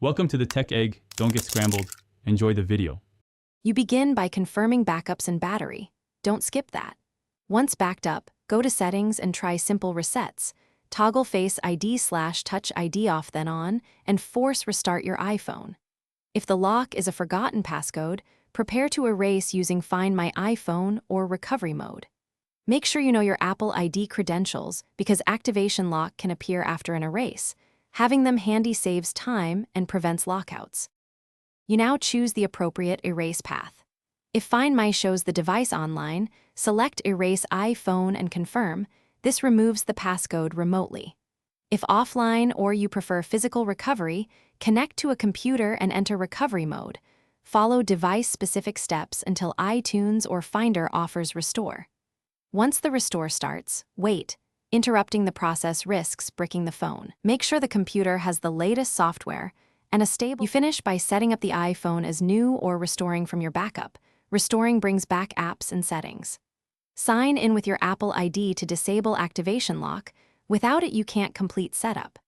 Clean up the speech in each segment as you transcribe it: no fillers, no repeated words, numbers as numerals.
Welcome to the Tech Egg. Don't get scrambled. Enjoy the video. You begin by confirming backups and battery. Don't skip that. Once backed up, go to Settings and try Simple Resets. Toggle Face ID/Touch ID off then on, and force restart your iPhone. If the lock is a forgotten passcode, prepare to erase using Find My iPhone or Recovery Mode. Make sure you know your Apple ID credentials because activation lock can appear after an erase. Having them handy saves time and prevents lockouts. You now choose the appropriate erase path. If Find My shows the device online, select Erase iPhone and confirm. This removes the passcode remotely. If offline or you prefer physical recovery, connect to a computer and enter recovery mode. Follow device-specific steps until iTunes or Finder offers restore. Once the restore starts, wait. Interrupting the process risks bricking the phone. Make sure the computer has the latest software and a stable. You finish by setting up the iPhone as new or restoring from your backup. Restoring brings back apps and settings. Sign in with your Apple ID to disable activation lock. Without it, you can't complete setup.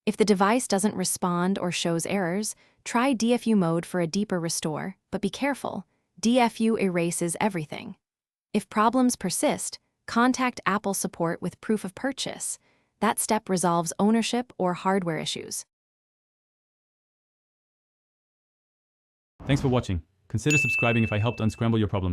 If the device doesn't respond or shows errors, try DFU mode for a deeper restore, but be careful. DFU erases everything. If problems persist, contact Apple support with proof of purchase. That step resolves ownership or hardware issues. Thanks for watching. Consider subscribing if I helped unscramble your problems.